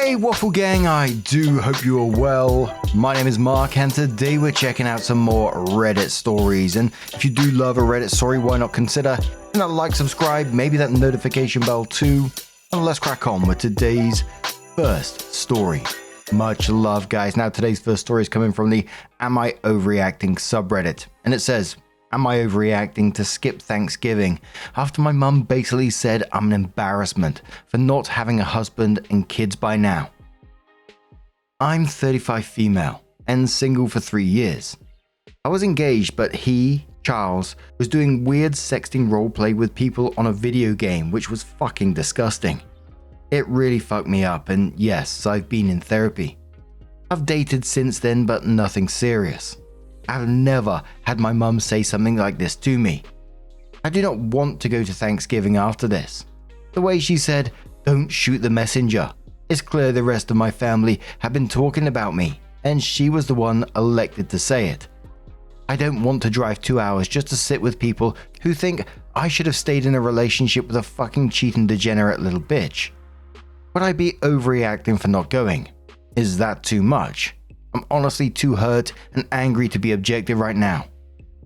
Hey Waffle Gang, I do hope you are well. My name is Mark and today we're checking out some more Reddit stories. And if you do love a Reddit story, why not consider hitting that like, subscribe, maybe that notification bell too. And let's crack on with today's first story. Much love, guys. Now today's first story is coming from the AmIOverreacting subreddit. And it says, am I overreacting to skip Thanksgiving after my mum basically said I'm an embarrassment for not having a husband and kids by now? I'm 35 female and single for 3 years. I was engaged, but he, Charles, was doing weird sexting roleplay with people on a video game, which was fucking disgusting. It really fucked me up, and yes, I've been in therapy. I've dated since then, but nothing serious. I've never had my mum say something like this to me. I do not want to go to Thanksgiving after this. The way she said, "Don't shoot the messenger," it's clear the rest of my family have been talking about me, and she was the one elected to say it. I don't want to drive 2 hours just to sit with people who think I should have stayed in a relationship with a fucking cheating degenerate little bitch. Would I be overreacting for not going? Is that too much? I'm honestly too hurt and angry to be objective right now.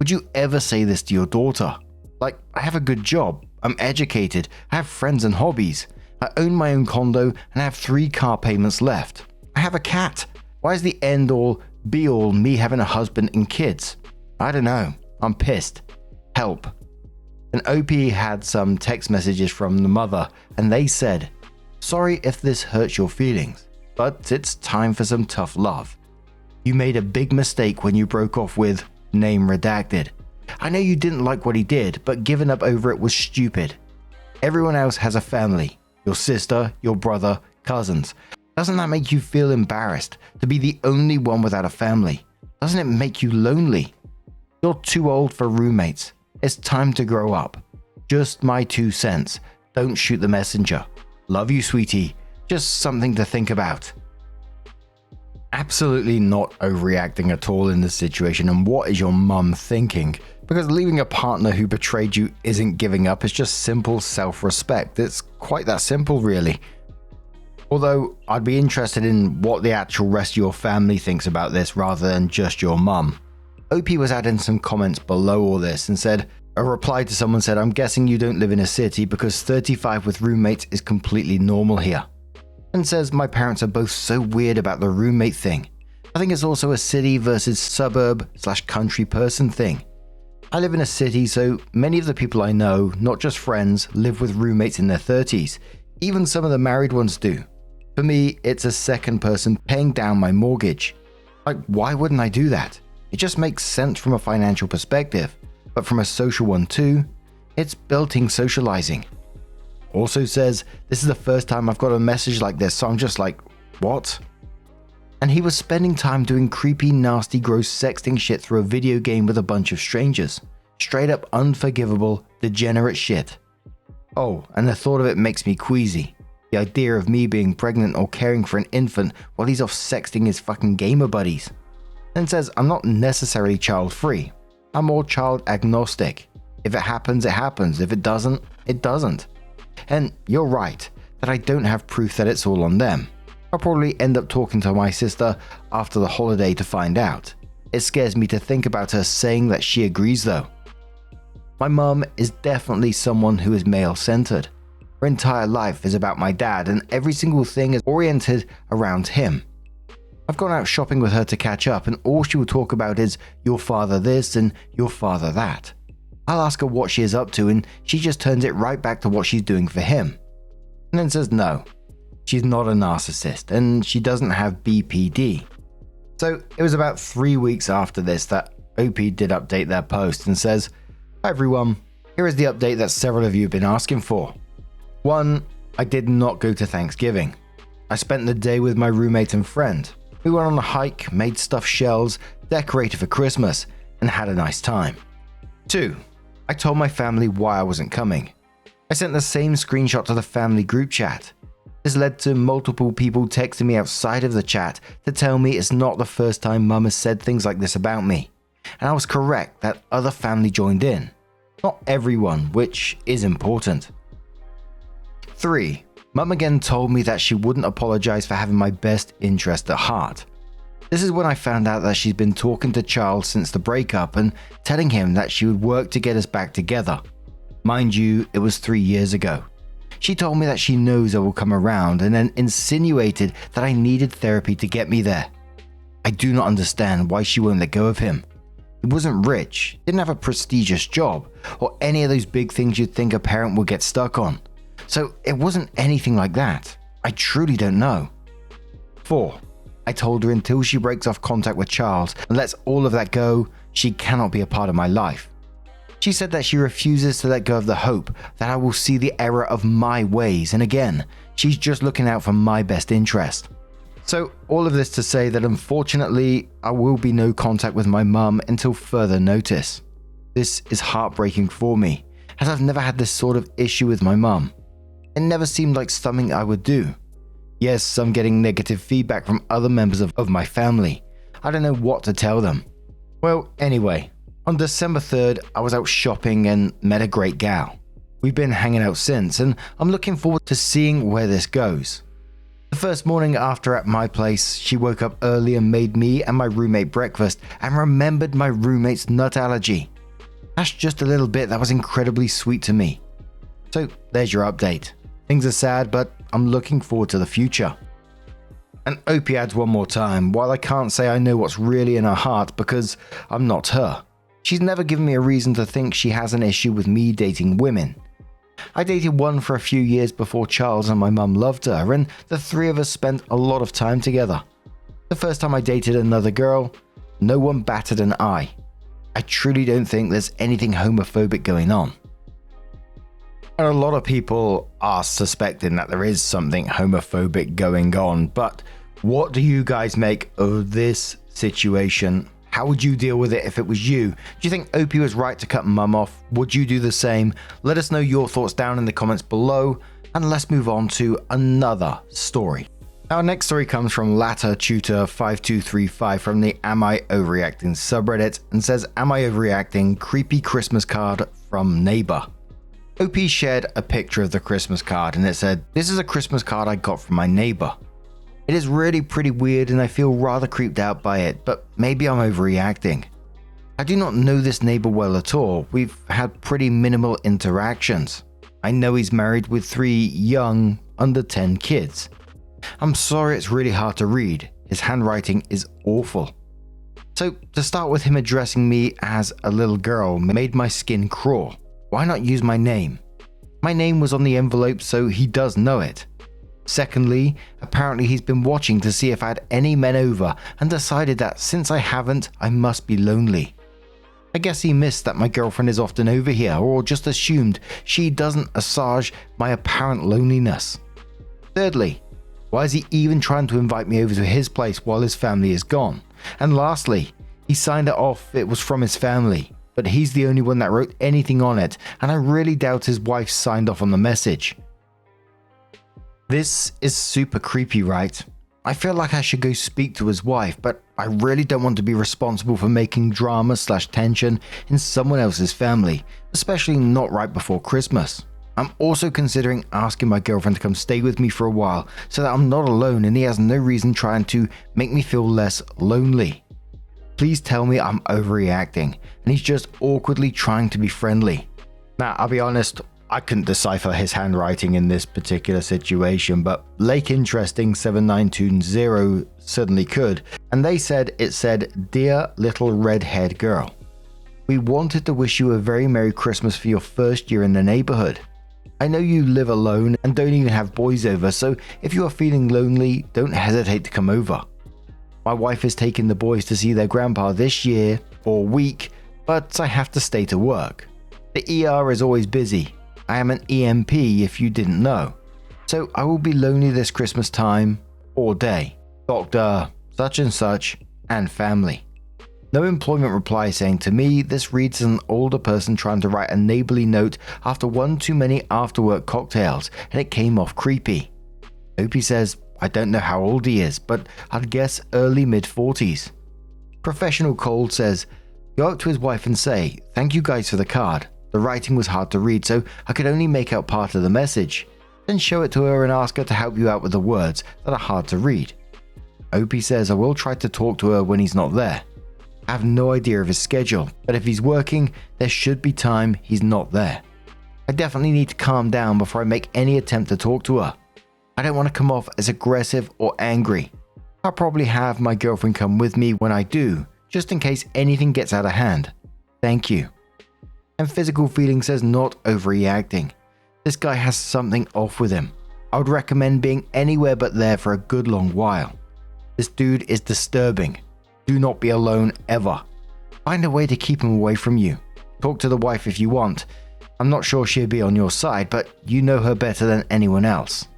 Would you ever say this to your daughter? Like, I have a good job, I'm educated, I have friends and hobbies, I own my own condo and I have 3 car payments left. I have a cat. Why is the end all, be all me having a husband and kids? I don't know. I'm pissed. Help. And OP had some text messages from the mother and they said, "Sorry if this hurts your feelings, but it's time for some tough love. You made a big mistake when you broke off with name redacted. I know you didn't like what he did, but giving up over it was stupid. Everyone else has a family. Your sister, your brother, cousins. Doesn't that make you feel embarrassed to be the only one without a family? Doesn't it make you lonely? You're too old for roommates. It's time to grow up. Just my 2 cents. Don't shoot the messenger. Love you, sweetie. Just something to think about." Absolutely not overreacting at all in this situation, and what is your mum thinking? Because leaving a partner who betrayed you isn't giving up, it's just simple self-respect. It's quite that simple, really. Although I'd be interested in what the actual rest of your family thinks about this rather than just your mum. OP was adding some comments below all this and said, a reply to someone said, "I'm guessing you don't live in a city because 35 with roommates is completely normal here." And says, "My parents are both so weird about the roommate thing. I think it's also a city versus suburb/country person thing. I live in a city, so many of the people I know, not just friends, live with roommates in their 30s. Even some of the married ones do. For me, it's a second person paying down my mortgage. Like, why wouldn't I do that? It just makes sense from a financial perspective, but from a social one too, it's built-in socializing." Also says, "This is the first time I've got a message like this, so I'm just like, what?" And he was spending time doing creepy, nasty, gross sexting shit through a video game with a bunch of strangers. Straight up unforgivable, degenerate shit. Oh, and the thought of it makes me queasy. The idea of me being pregnant or caring for an infant while he's off sexting his fucking gamer buddies. Then says, "I'm not necessarily child-free. I'm more child agnostic. If it happens, it happens. If it doesn't, it doesn't. And you're right, that I don't have proof that it's all on them. I'll probably end up talking to my sister after the holiday to find out. It scares me to think about her saying that she agrees though. My mum is definitely someone who is male-centered. Her entire life is about my dad and every single thing is oriented around him. I've gone out shopping with her to catch up and all she will talk about is your father this and your father that. I'll ask her what she is up to and she just turns it right back to what she's doing for him. And then says no, she's not a narcissist and she doesn't have BPD. So it was about 3 weeks after this that OP did update their post and says, "Hi everyone, here is the update that several of you have been asking for. 1. I did not go to Thanksgiving. I spent the day with my roommate and friend. We went on a hike, made stuffed shells, decorated for Christmas, and had a nice time. 2. I told my family why I wasn't coming. I sent the same screenshot to the family group chat. This led to multiple people texting me outside of the chat to tell me it's not the first time mum has said things like this about me. And I was correct that other family joined in. Not everyone, which is important. 3. Mum again told me that she wouldn't apologize for having my best interest at heart. This is when I found out that she's been talking to Charles since the breakup and telling him that she would work to get us back together. Mind you, it was 3 years ago. She told me that she knows I will come around and then insinuated that I needed therapy to get me there. I do not understand why she won't let go of him. He wasn't rich, didn't have a prestigious job, or any of those big things you'd think a parent would get stuck on. So it wasn't anything like that. I truly don't know. 4. I told her until she breaks off contact with Charles and lets all of that go, she cannot be a part of my life. She said that she refuses to let go of the hope that I will see the error of my ways, and again, she's just looking out for my best interest. So all of this to say that unfortunately, I will be no contact with my mum until further notice. This is heartbreaking for me, as I've never had this sort of issue with my mum. It never seemed like something I would do. Yes, I'm getting negative feedback from other members of my family. I don't know what to tell them. Well, anyway, on December 3rd, I was out shopping and met a great gal. We've been hanging out since, and I'm looking forward to seeing where this goes. The first morning after at my place, she woke up early and made me and my roommate breakfast and remembered my roommate's nut allergy. That's just a little bit that was incredibly sweet to me. So there's your update. Things are sad, but I'm looking forward to the future. And Opie adds one more time, while I can't say I know what's really in her heart because I'm not her. She's never given me a reason to think she has an issue with me dating women. I dated one for a few years before Charles and my mum loved her, and the three of us spent a lot of time together. The first time I dated another girl, no one batted an eye. I truly don't think there's anything homophobic going on. And a lot of people are suspecting that there is something homophobic going on, but what do you guys make of this situation? How would you deal with it if it was you? Do you think Opie was right to cut Mum off? Would you do the same? Let us know your thoughts down in the comments below, and let's move on to another story. Our next story comes from LatterTutor5235 from the AmIOverreacting subreddit and says, Am I overreacting? Creepy Christmas card from neighbor. OP shared a picture of the Christmas card and it said, This is a Christmas card I got from my neighbor. It is really pretty weird and I feel rather creeped out by it, but maybe I'm overreacting. I do not know this neighbor well at all. We've had pretty minimal interactions. I know he's married with 3 young, under 10 kids. I'm sorry it's really hard to read. His handwriting is awful. So to start with, him addressing me as a little girl made my skin crawl. Why not use my name? My name was on the envelope, so he does know it. Secondly, apparently he's been watching to see if I had any men over and decided that since I haven't, I must be lonely. I guess he missed that my girlfriend is often over here, or just assumed she doesn't assuage my apparent loneliness. Thirdly, why is he even trying to invite me over to his place while his family is gone? And lastly, he signed it off it was from his family, but he's the only one that wrote anything on it, and I really doubt his wife signed off on the message. This is super creepy, right? I feel like I should go speak to his wife, but I really don't want to be responsible for making drama/tension in someone else's family, especially not right before Christmas. I'm also considering asking my girlfriend to come stay with me for a while so that I'm not alone and he has no reason trying to make me feel less lonely. Please tell me I'm overreacting and he's just awkwardly trying to be friendly. Now, I'll be honest, I couldn't decipher his handwriting in this particular situation, but Lake Interesting 7920 certainly could, and they said it said, Dear little red-haired girl, we wanted to wish you a very Merry Christmas for your first year in the neighborhood. I know you live alone and don't even have boys over, so if you are feeling lonely, don't hesitate to come over. My wife is taking the boys to see their grandpa this year or week, but I have to stay to work. The ER is always busy. I am an EMP if you didn't know. So I will be lonely this Christmas time all day. Doctor such and such and family. No employment reply saying to me this reads as an older person trying to write a neighborly note after one too many after-work cocktails, and it came off creepy. Opie says, I don't know how old he is, but I'd guess early mid-40s. Professional Cold says, go up to his wife and say, thank you guys for the card. The writing was hard to read, so I could only make out part of the message. Then show it to her and ask her to help you out with the words that are hard to read. OP says I will try to talk to her when he's not there. I have no idea of his schedule, but if he's working, there should be time he's not there. I definitely need to calm down before I make any attempt to talk to her. I don't want to come off as aggressive or angry. I'll probably have my girlfriend come with me when I do, just in case anything gets out of hand. Thank you. And Physical Feeling says not overreacting. This guy has something off with him. I would recommend being anywhere but there for a good long while. This dude is disturbing. Do not be alone ever. Find a way to keep him away from you. Talk to the wife if you want. I'm not sure she'll be on your side, but you know her better than anyone else.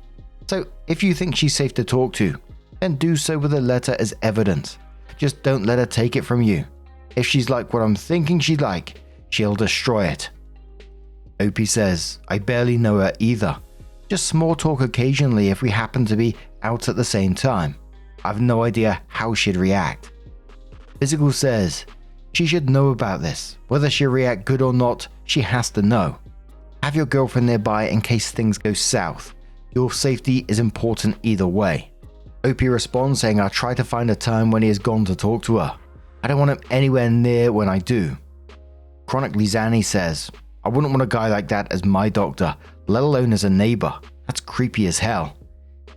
So if you think she's safe to talk to, then do so with a letter as evidence. Just don't let her take it from you. If she's like what I'm thinking she'd like, she'll destroy it. OP says, I barely know her either. Just small talk occasionally if we happen to be out at the same time. I've no idea how she'd react. Physical says, she should know about this. Whether she'll react good or not, she has to know. Have your girlfriend nearby in case things go south. Your safety is important either way. OP responds saying I'll try to find a time when he is gone to talk to her. I don't want him anywhere near when I do. Chronically Zanny says, I wouldn't want a guy like that as my doctor, let alone as a neighbor. That's creepy as hell.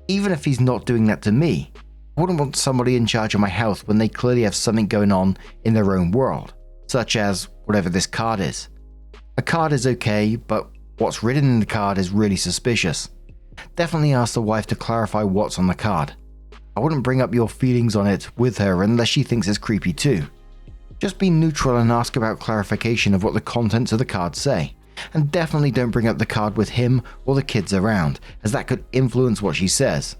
Even if he's not doing that to me, I wouldn't want somebody in charge of my health when they clearly have something going on in their own world, such as whatever this card is. A card is okay, but what's written in the card is really suspicious. Definitely ask the wife to clarify what's on the card. I wouldn't bring up your feelings on it with her unless she thinks it's creepy too. Just be neutral and ask about clarification of what the contents of the card say. And definitely don't bring up the card with him or the kids around, as that could influence what she says.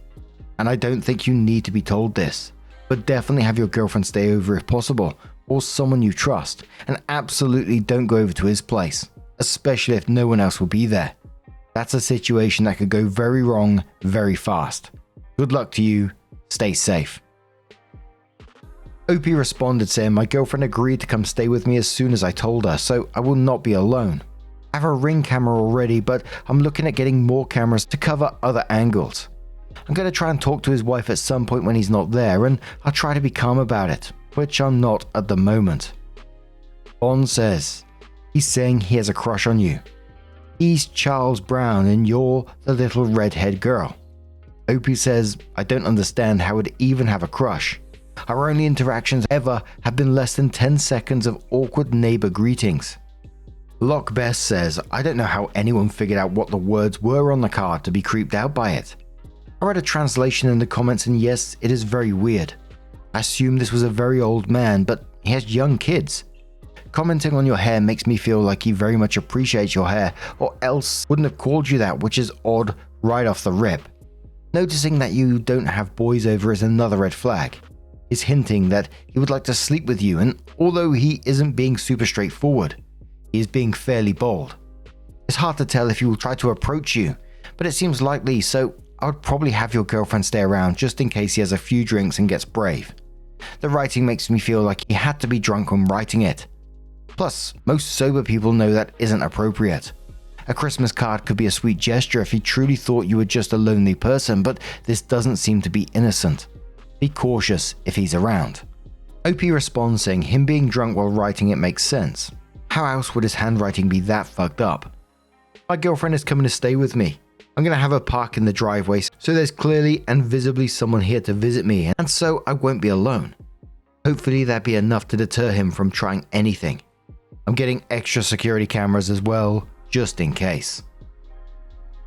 And I don't think you need to be told this, but definitely have your girlfriend stay over if possible, or someone you trust, and absolutely don't go over to his place, especially if no one else will be there. That's a situation that could go very wrong very fast. Good luck to you, stay safe. OP responded saying my girlfriend agreed to come stay with me as soon as I told her, so I will not be alone. I have a Ring camera already, but I'm looking at getting more cameras to cover other angles. I'm going to try and talk to his wife at some point when he's not there, and I'll try to be calm about it, which I'm not at the moment. Bond says, he's saying he has a crush on you. He's Charles Brown and you're the little redhead girl. OP says, I don't understand how I'd even have a crush. Our only interactions ever have been less than 10 seconds of awkward neighbor greetings. Lock Best says, I don't know how anyone figured out what the words were on the card to be creeped out by it. I read a translation in the comments and yes, it is very weird. I assume this was a very old man, but he has young kids. Commenting on your hair makes me feel like he very much appreciates your hair, or else wouldn't have called you that, which is odd right off the rip. Noticing that you don't have boys over is another red flag. He's hinting that he would like to sleep with you, and although he isn't being super straightforward, he is being fairly bold. It's hard to tell if he will try to approach you, but it seems likely, so I would probably have your girlfriend stay around just in case he has a few drinks and gets brave. The writing makes me feel like he had to be drunk when writing it. Plus, most sober people know that isn't appropriate. A Christmas card could be a sweet gesture if he truly thought you were just a lonely person, but this doesn't seem to be innocent. Be cautious if he's around. OP responds saying him being drunk while writing it makes sense. How else would his handwriting be that fucked up? My girlfriend is coming to stay with me. I'm going to have her park in the driveway so there's clearly and visibly someone here to visit me, and so I won't be alone. Hopefully that'd be enough to deter him from trying anything. I'm getting extra security cameras as well, just in case.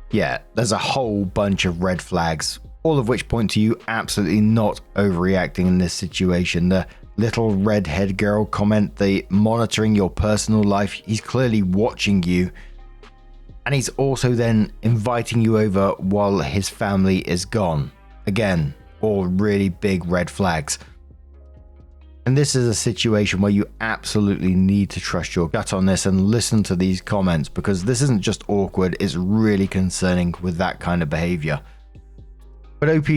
Yeah, there's a whole bunch of red flags, all of which point to you absolutely not overreacting in this situation. The little redhead girl comment, the monitoring your personal life, he's clearly watching you. And he's also then inviting you over while his family is gone. Again, all really big red flags. And this is a situation where you absolutely need to trust your gut on this and listen to these comments, because this isn't just awkward, it's really concerning with that kind of behavior. But OP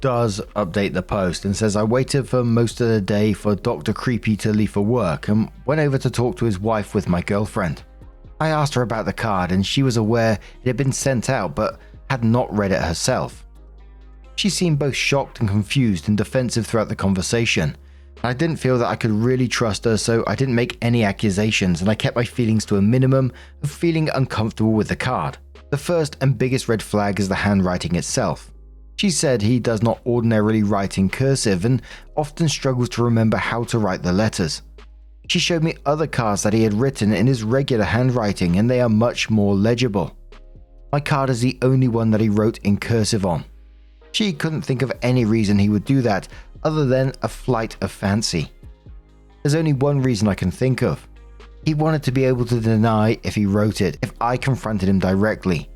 does update the post and says, I waited for most of the day for Dr. Creepy to leave for work and went over to talk to his wife with my girlfriend. I asked her about the card and she was aware it had been sent out but had not read it herself. She seemed both shocked and confused and defensive throughout the conversation. I didn't feel that I could really trust her, so I didn't make any accusations, and I kept my feelings to a minimum of feeling uncomfortable with the card. The first and biggest red flag is the handwriting itself. She said he does not ordinarily write in cursive and often struggles to remember how to write the letters. She showed me other cards that he had written in his regular handwriting, and they are much more legible. My card is the only one that he wrote in cursive on. She couldn't think of any reason he would do that other than a flight of fancy. There's only one reason I can think of. He wanted to be able to deny if he wrote it if I confronted him directly,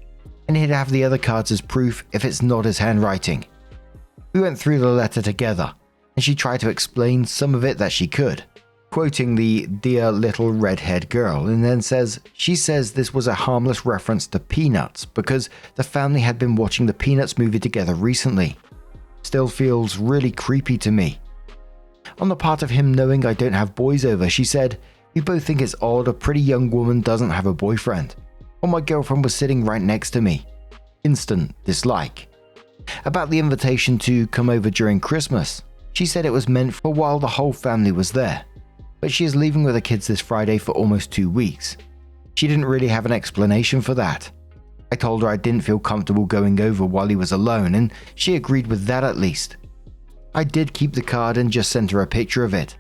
and he'd have the other cards as proof if it's not his handwriting. We went through the letter together, and she tried to explain some of it that she could, quoting the "dear little redhead girl," and then she says this was a harmless reference to Peanuts because the family had been watching the Peanuts movie together recently. Still feels really creepy to me. On the part of him knowing I don't have boys over, she said, "We both think it's odd a pretty young woman doesn't have a boyfriend." Well, my girlfriend was sitting right next to me. Instant dislike. About the invitation to come over during Christmas, she said it was meant for while the whole family was there, but she is leaving with the kids this Friday for almost 2 weeks. She didn't really have an explanation for that. I told her I didn't feel comfortable going over while he was alone, and she agreed with that at least. I did keep the card and just sent her a picture of it.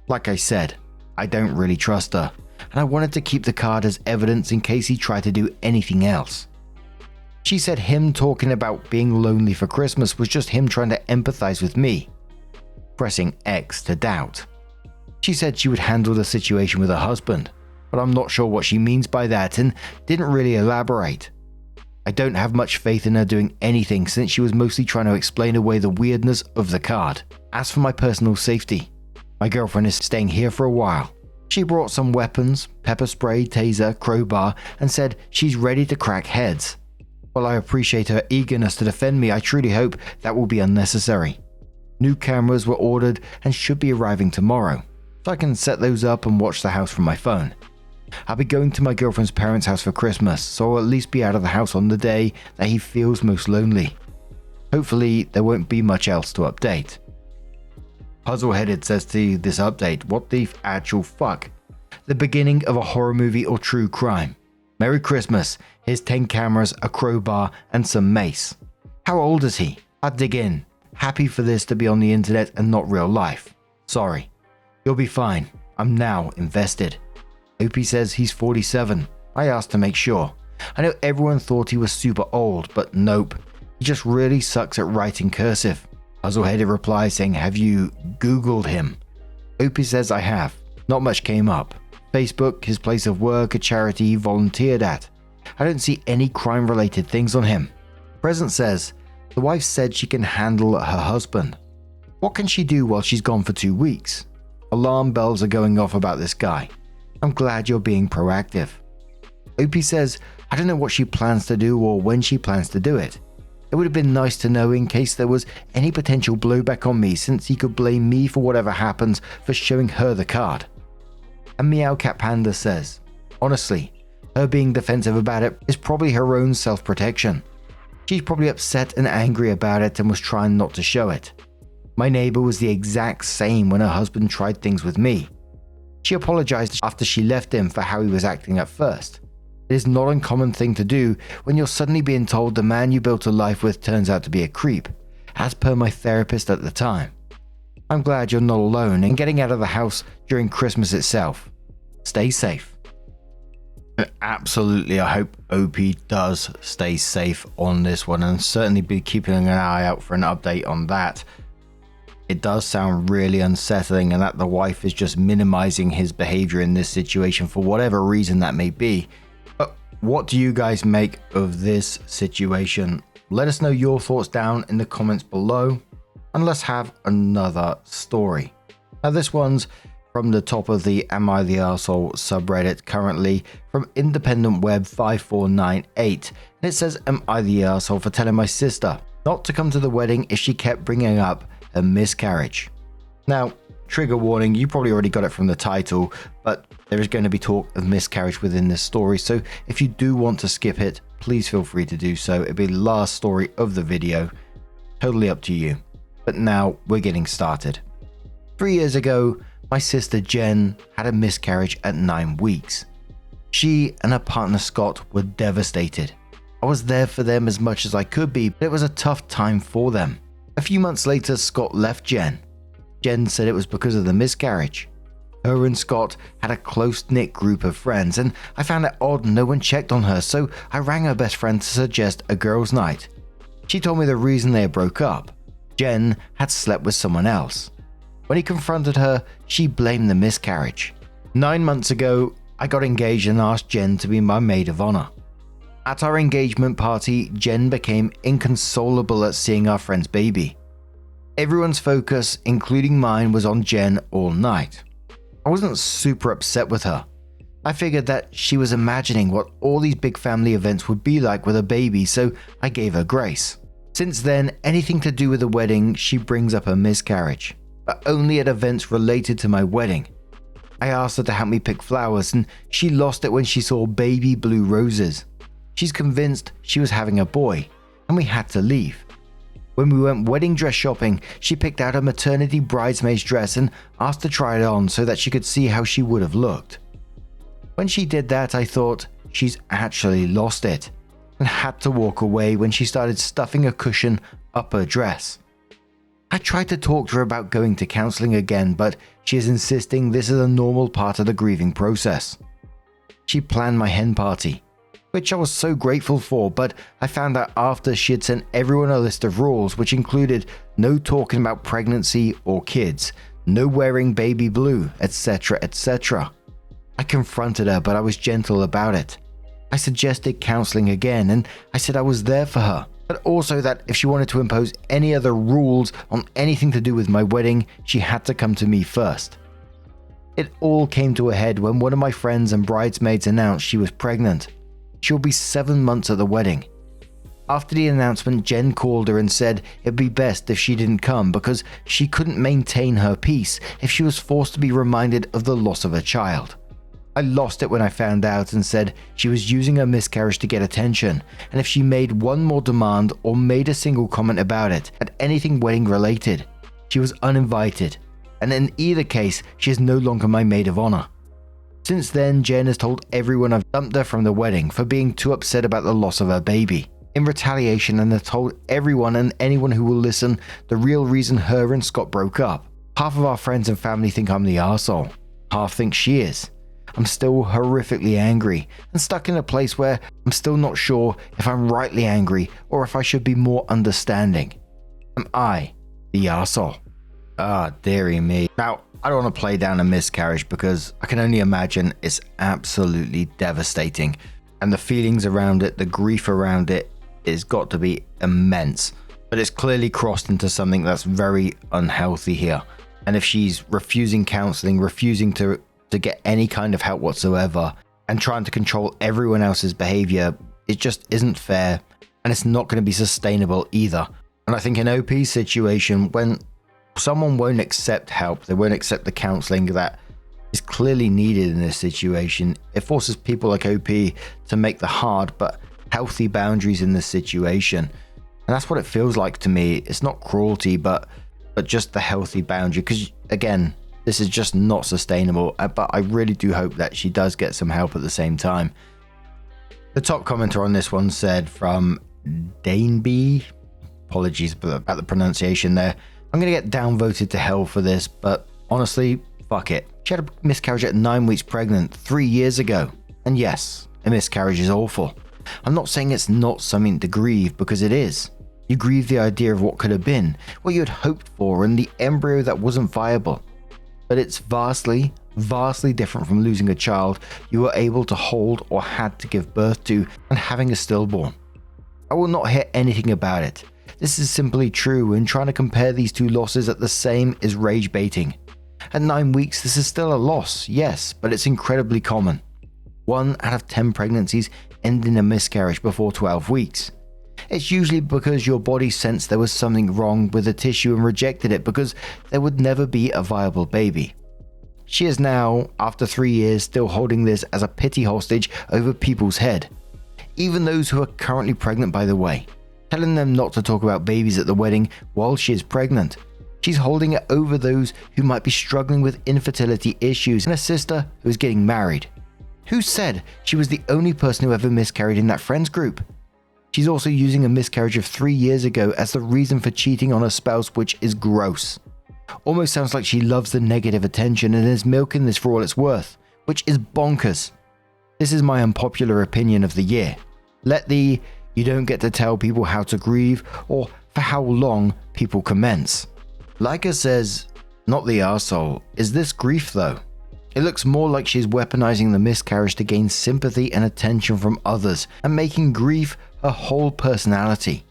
Like I said, I don't really trust her, and I wanted to keep the card as evidence in case he tried to do anything else. She said him talking about being lonely for Christmas was just him trying to empathize with me, pressing X to doubt. She said she would handle the situation with her husband, but I'm not sure what she means by that and didn't really elaborate. I don't have much faith in her doing anything since she was mostly trying to explain away the weirdness of the card. As for my personal safety, my girlfriend is staying here for a while. She brought some weapons, pepper spray, taser, crowbar, and said she's ready to crack heads. While I appreciate her eagerness to defend me, I truly hope that will be unnecessary. New cameras were ordered and should be arriving tomorrow, so I can set those up and watch the house from my phone. I'll be going to my girlfriend's parents' house for Christmas, so I'll at least be out of the house on the day that he feels most lonely. Hopefully, there won't be much else to update. Puzzleheaded says to this update, "What the actual fuck? The beginning of a horror movie or true crime. Merry Christmas, here's 10 cameras, a crowbar, and some mace. How old is he? I'll dig in. Happy for this to be on the internet and not real life. Sorry. You'll be fine. I'm now invested." Opie says he's 47. I asked to make sure. I know everyone thought he was super old, but nope. He just really sucks at writing cursive. Puzzleheaded replies saying, "Have you Googled him?" Opie says I have. Not much came up. Facebook, his place of work, a charity he volunteered at. I don't see any crime-related things on him. Present says, the wife said she can handle her husband. What can she do while she's gone for 2 weeks? Alarm bells are going off about this guy. I'm glad you're being proactive. Opie says, I don't know what she plans to do or when she plans to do it. It would have been nice to know in case there was any potential blowback on me, since he could blame me for whatever happens for showing her the card. And Meow Cat Panda says, honestly, her being defensive about it is probably her own self-protection. She's probably upset and angry about it and was trying not to show it. My neighbor was the exact same when her husband tried things with me. She apologized after she left him for how he was acting at first. It is not an uncommon thing to do when you're suddenly being told the man you built a life with turns out to be a creep, as per my therapist at the time. I'm glad you're not alone and getting out of the house during Christmas itself. Stay safe. Absolutely, I hope OP does stay safe on this one, and certainly be keeping an eye out for an update on that. It does sound really unsettling, and that the wife is just minimizing his behavior in this situation for whatever reason that may be. But what do you guys make of this situation? Let us know your thoughts down in the comments below, and let's have another story. Now this one's from the top of the Am I the Arsehole subreddit, currently from Independent Web 5498, and it says, am I the arsehole for telling my sister not to come to the wedding if she kept bringing up a miscarriage? Now, trigger warning, you probably already got it from the title, but There is going to be talk of miscarriage within this story, so if you do want to skip it, please feel free to do so. It'll be the last story of the video. Totally up to you. But now we're getting started. 3 years ago, my sister Jen had a miscarriage at 9 weeks. She and her partner Scott were devastated. I was there for them as much as I could be, but it was a tough time for them. A few months later, Scott left Jen. Jen said it was because of the miscarriage. Her and Scott had a close-knit group of friends, and I found it odd no one checked on her, so I rang her best friend to suggest a girls' night. She told me the reason they broke up. Jen had slept with someone else. When he confronted her, she blamed the miscarriage. 9 months ago, I got engaged and asked Jen to be my maid of honor. At our engagement party, Jen became inconsolable at seeing our friend's baby. Everyone's focus, including mine, was on Jen all night. I wasn't super upset with her. I figured that she was imagining what all these big family events would be like with a baby, so I gave her grace. Since then, anything to do with the wedding, she brings up her miscarriage, but only at events related to my wedding. I asked her to help me pick flowers, and she lost it when she saw baby blue roses. She's convinced she was having a boy, and we had to leave. When we went wedding dress shopping, she picked out a maternity bridesmaid's dress and asked to try it on so that she could see how she would have looked. When she did that, I thought, she's actually lost it, and had to walk away when she started stuffing a cushion up her dress. I tried to talk to her about going to counseling again, but she is insisting this is a normal part of the grieving process. She planned my hen party, which I was so grateful for, but I found out after she had sent everyone a list of rules, which included no talking about pregnancy or kids, no wearing baby blue, etc., etc. I confronted her, but I was gentle about it. I suggested counseling again, and I said I was there for her, but also that if she wanted to impose any other rules on anything to do with my wedding, she had to come to me first. It all came to a head when one of my friends and bridesmaids announced she was pregnant. She will be 7 months at the wedding. After the announcement, Jen called her and said it'd be best if she didn't come because she couldn't maintain her peace if she was forced to be reminded of the loss of a child. I lost it when I found out and said she was using her miscarriage to get attention, and if she made one more demand or made a single comment about it at anything wedding related, she was uninvited, and in either case, she is no longer my maid of honor. Since then, Jen has told everyone I've dumped her from the wedding for being too upset about the loss of her baby. In retaliation, and has told everyone and anyone who will listen the real reason her and Scott broke up. Half of our friends and family think I'm the arsehole. Half think she is. I'm still horrifically angry and stuck in a place where I'm still not sure if I'm rightly angry or if I should be more understanding. Am I the arsehole? Ah, dearie me. Now, I don't want to play down a miscarriage because I can only imagine it's absolutely devastating. And the feelings around it, the grief around it, has got to be immense. But it's clearly crossed into something that's very unhealthy here. And if she's refusing counseling, refusing to get any kind of help whatsoever, and trying to control everyone else's behavior, it just isn't fair. And it's not going to be sustainable either. And I think in OP's situation, when someone won't accept help, they won't accept the counseling that is clearly needed in this situation, it forces people like OP to make the hard but healthy boundaries in this situation. And that's what it feels like to me. It's not cruelty, but just the healthy boundary, because again, this is just not sustainable. But I really do hope that she does get some help at the same time. The top commenter on this one said, from Daneby, apologies about the pronunciation there, I'm going to get downvoted to hell for this, but honestly, fuck it. She had a miscarriage at 9 weeks pregnant 3 years ago. And yes, a miscarriage is awful. I'm not saying it's not something to grieve, because it is. You grieve the idea of what could have been, what you had hoped for, and the embryo that wasn't viable. But it's vastly, vastly different from losing a child you were able to hold or had to give birth to and having a stillborn. I will not hear anything about it. This is simply true, and trying to compare these two losses at the same is rage baiting. At 9 weeks, this is still a loss, yes, but it's incredibly common. 1 out of 10 pregnancies end in a miscarriage before 12 weeks. It's usually because your body sensed there was something wrong with the tissue and rejected it because there would never be a viable baby. She is now, after 3 years, still holding this as a pity hostage over people's head. Even those who are currently pregnant, by the way. Telling them not to talk about babies at the wedding while she is pregnant. She's holding it over those who might be struggling with infertility issues and a sister who is getting married. Who said she was the only person who ever miscarried in that friends group? She's also using a miscarriage of 3 years ago as the reason for cheating on her spouse, which is gross. Almost sounds like she loves the negative attention and is milking this for all it's worth, which is bonkers. This is my unpopular opinion of the year. Let the "you don't get to tell people how to grieve" or "for how long" people commence. Leica says, "Not the arsehole. Is this grief though? It looks more like she's weaponizing the miscarriage to gain sympathy and attention from others and making grief her whole personality.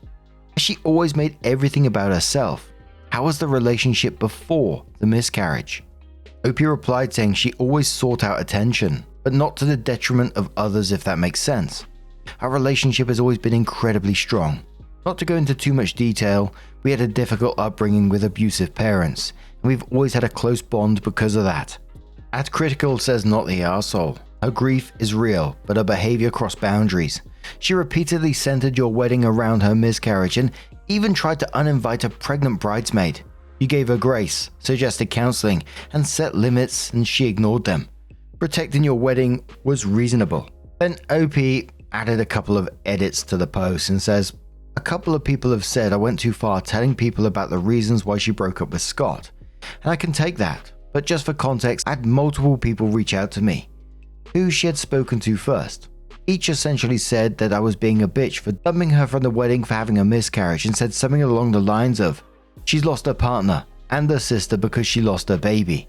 Has she always made everything about herself? How was the relationship before the miscarriage?" Opie replied saying she always sought out attention, but not to the detriment of others, if that makes sense. Our relationship has always been incredibly strong. Not to go into too much detail, we had a difficult upbringing with abusive parents, and we've always had a close bond because of that. At Critical says, "Not the arsehole. Her grief is real, but her behavior crossed boundaries. She repeatedly centered your wedding around her miscarriage and even tried to uninvite a pregnant bridesmaid. You gave her grace, suggested counseling, and set limits, and she ignored them. Protecting your wedding was reasonable." Then OP added a couple of edits to the post and says, "A couple of people have said I went too far telling people about the reasons why she broke up with Scott. And I can take that, but just for context, I had multiple people reach out to me, who she had spoken to first. Each essentially said that I was being a bitch for dumping her from the wedding for having a miscarriage and said something along the lines of, she's lost her partner and her sister because she lost her baby.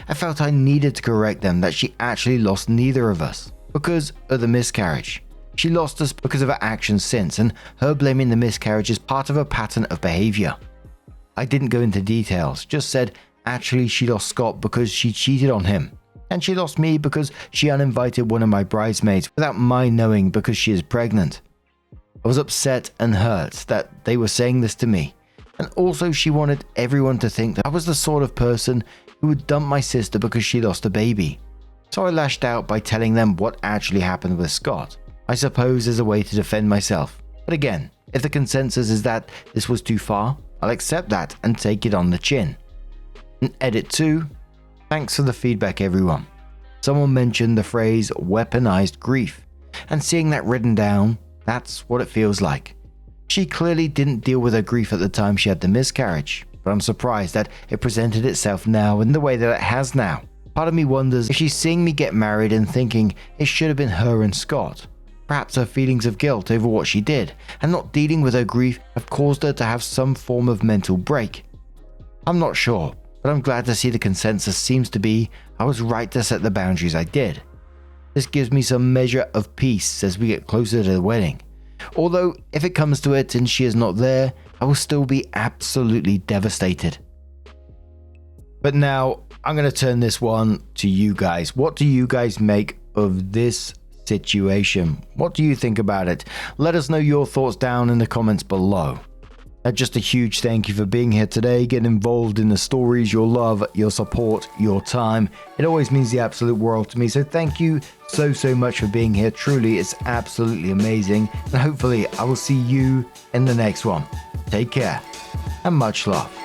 I felt I needed to correct them that she actually lost neither of us because of the miscarriage. She lost us because of her actions since, and her blaming the miscarriage is part of a pattern of behavior. I didn't go into details, just said actually she lost Scott because she cheated on him. And she lost me because she uninvited one of my bridesmaids without my knowing because she is pregnant. I was upset and hurt that they were saying this to me. And also she wanted everyone to think that I was the sort of person who would dump my sister because she lost a baby. So I lashed out by telling them what actually happened with Scott. I suppose as a way to defend myself. But again, if the consensus is that this was too far, I'll accept that and take it on the chin." And edit 2. Thanks for the feedback, everyone. Someone mentioned the phrase weaponized grief, and seeing that written down, that's what it feels like. She clearly didn't deal with her grief at the time she had the miscarriage, but I'm surprised that it presented itself now in the way that it has now. Part of me wonders if she's seeing me get married and thinking it should have been her and Scott. Perhaps her feelings of guilt over what she did and not dealing with her grief have caused her to have some form of mental break. I'm not sure, but I'm glad to see the consensus seems to be I was right to set the boundaries I did. This gives me some measure of peace as we get closer to the wedding. Although, if it comes to it and she is not there, I will still be absolutely devastated. But now, I'm going to turn this one to you guys. What do you guys make of this situation? What do you think about it? Let us know your thoughts down in the comments below. And just a huge thank you for being here today, getting involved in the stories, your love, your support, your time. It always means the absolute world to me. So thank you so much for being here. Truly, it's absolutely amazing. And hopefully I will see you in the next one. Take care and much love.